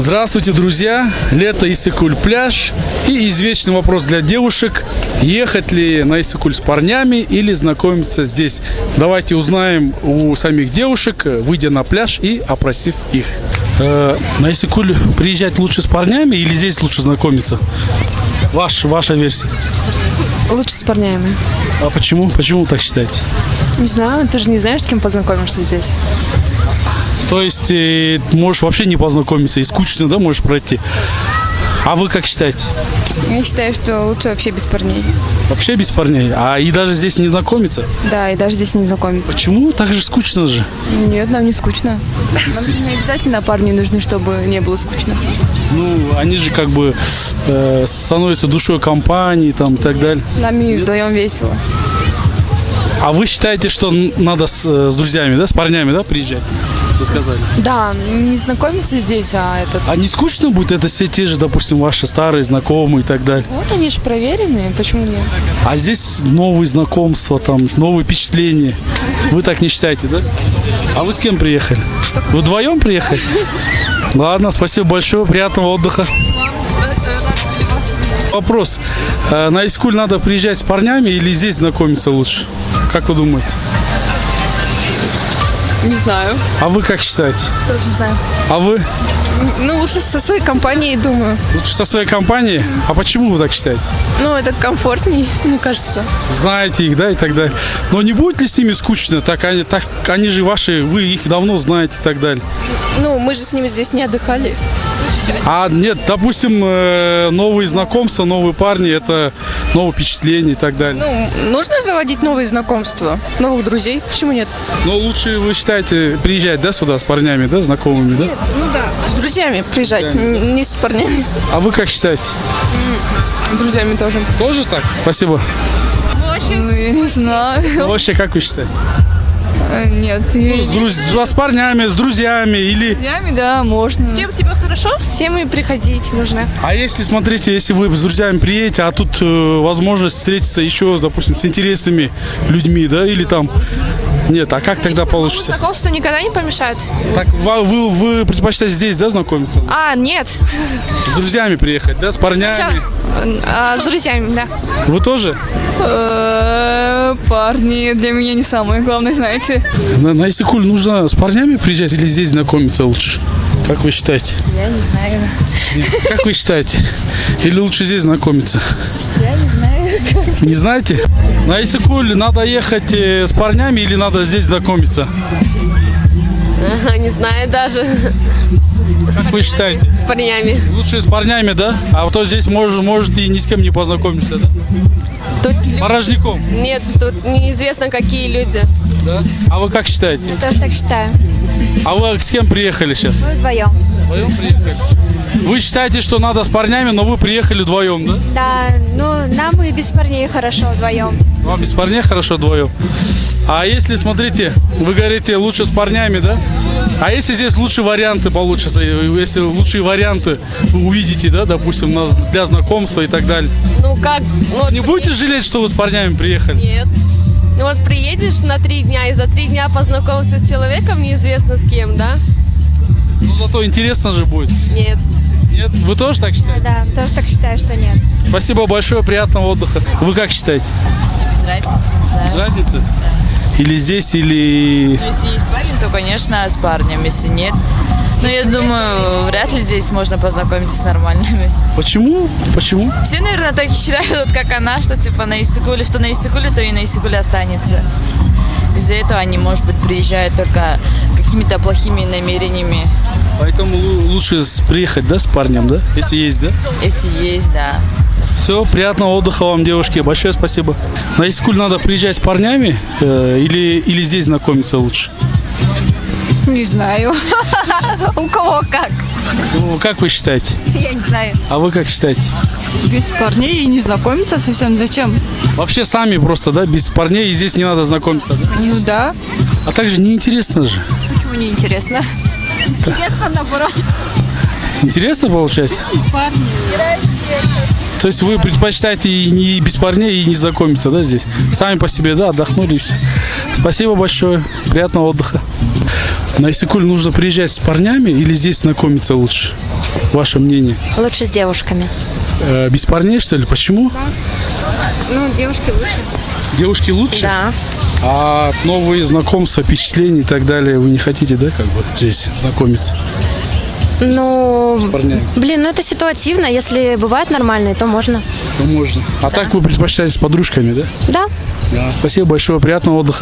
Здравствуйте, друзья! Лето, Иссык-Куль пляж. И извечный вопрос для девушек: ехать ли на Иссык-Куль с парнями или знакомиться здесь? Давайте узнаем у самих девушек, выйдя на пляж и опросив их. На Иссык-Куль приезжать лучше с парнями или здесь лучше знакомиться? Ваша версия. Лучше с парнями. А почему? Почему так считаете? Не знаю, ты же не знаешь, с кем познакомишься здесь. То есть можешь вообще не познакомиться и скучно, да, можешь пройти. А вы как считаете? Я считаю, что лучше вообще без парней. Вообще без парней? А и даже здесь не знакомиться? Да, и даже здесь не знакомиться. Почему? Так же скучно же. Нет, нам не скучно. Нам же не обязательно парни нужны, чтобы не было скучно. Ну, они же как бы становятся душой компании там, и так далее. Нам и вдвоем весело. А вы считаете, что надо с друзьями, да, с парнями, да, приезжать? Вы сказали. Да, не знакомиться здесь, а этот... А не скучно будет это все те же, допустим, ваши старые знакомые и так далее? Вот они же проверенные, почему нет? А здесь новые знакомства, там, новые впечатления. Вы так не считаете, да? А вы с кем приехали? Вы вдвоем приехали? Ладно, спасибо большое, приятного отдыха. Вопрос. На Иссык-Куль надо приезжать с парнями или здесь знакомиться лучше? Как вы думаете? Не знаю. А вы как считаете? Тоже не знаю. А вы? Ну, лучше со своей компанией, думаю. Лучше со своей компанией? А почему вы так считаете? Ну, это комфортней, мне кажется. Знаете их, да, и так далее. Но не будет ли с ними скучно? Так они же ваши, вы их давно знаете и так далее. Ну, мы же с ними здесь не отдыхали. А нет, допустим, новые знакомства, новые парни, это новые впечатления и так далее. Ну, нужно заводить новые знакомства, новых друзей. Почему нет? Но лучше, вы считаете, приезжать, да, сюда с парнями, да, знакомыми, да? Ну да, с друзьями приезжать, не с парнями. А вы как считаете? С друзьями тоже. Тоже так? Спасибо. Ну, я не знаю. Ну, вообще, как вы считаете? Нет, С парнями, с друзьями или... с друзьями, да, можно. С кем тебе хорошо, с тем и приходить нужно. А если, смотрите, если вы с друзьями приедете, а тут возможность встретиться еще, допустим, с интересными людьми, да, или там... Нет, а как тогда получится? Знакомства никогда не помешают. Так вы предпочитаете здесь, да, знакомиться? А, нет. С друзьями приехать, да, с парнями? С друзьями, да. Вы тоже? Парни для меня не самое главное, знаете. На Иссык-Куль нужно с парнями приезжать или здесь знакомиться лучше? Как вы считаете? Я не знаю. Как вы считаете? Или лучше здесь знакомиться? Я не знаю. Не знаете? На Иссык-Куль надо ехать с парнями или надо здесь знакомиться? Не знаю даже. Как вы считаете? С парнями. Лучше с парнями, да? А вот здесь может и ни с кем не познакомиться, да? Тут Порожняком, нет, тут неизвестно какие люди. да? А вы как считаете? Тоже так считаю. А вы с кем приехали сейчас? Мы вдвоем. Вдвоем приехали? Вы считаете, что надо с парнями, но вы приехали вдвоем, да? Да, ну нам и без парней хорошо вдвоем. Вам без парней хорошо вдвоем. А если, смотрите, вы говорите, лучше с парнями, да? А если здесь лучшие варианты получатся, если лучшие варианты вы увидите, да, допустим, для знакомства и так далее. Ну как? Ну, Не будете жалеть, что вы с парнями приехали? Нет. Ну вот приедешь на 3 дня и за 3 дня познакомишься с человеком неизвестно с кем, да? Ну зато интересно же будет. Нет. Нет? Вы тоже так считаете? Да, тоже так считаю, что нет. Спасибо большое, приятного отдыха. Вы как считаете? Без разницы. Без разницы? Или здесь, или... Если есть парень, то, конечно, с парнем. Если нет, но я думаю, вряд ли здесь можно познакомиться с нормальными. Почему? Почему? Все, наверное, так и считают, вот как она, что типа на Иссык-Куле, что на Иссык-Куле, то и на Иссык-Куле останется. Из-за этого они, может быть, приезжают только какими-то плохими намерениями. Поэтому лучше приехать, да, с парнем, да? Если есть, да? Если есть, да. Все, приятного отдыха вам, девушки. Большое спасибо. На Иссык-Куль надо приезжать с парнями или здесь знакомиться лучше? Не знаю. У кого как? Ну, как вы считаете? Я не знаю. А вы как считаете? Без парней и не знакомиться совсем. Зачем? Вообще сами просто, да, без парней и здесь не надо знакомиться, да? Ну да. А также неинтересно же. Почему не интересно? Интересно, наоборот. Интересно получается? Парни. То есть вы предпочитаете и не без парней, и не знакомиться, да, здесь? Сами по себе, да, отдохнули и все. Спасибо большое. Приятного отдыха. На Иссык-Куль нужно приезжать с парнями или здесь знакомиться лучше? Ваше мнение? Лучше с девушками. Без парней, что ли? Почему? Ну, девушки лучше. Девушки лучше? Да. А новые знакомства, впечатления и так далее вы не хотите, да, как бы здесь знакомиться Ну, с парнями? блин, ну это ситуативно. Если бывают нормальные, то можно. Ну, можно. А так вы предпочитаете с подружками, да? Да. Да. Спасибо большое, приятного отдыха.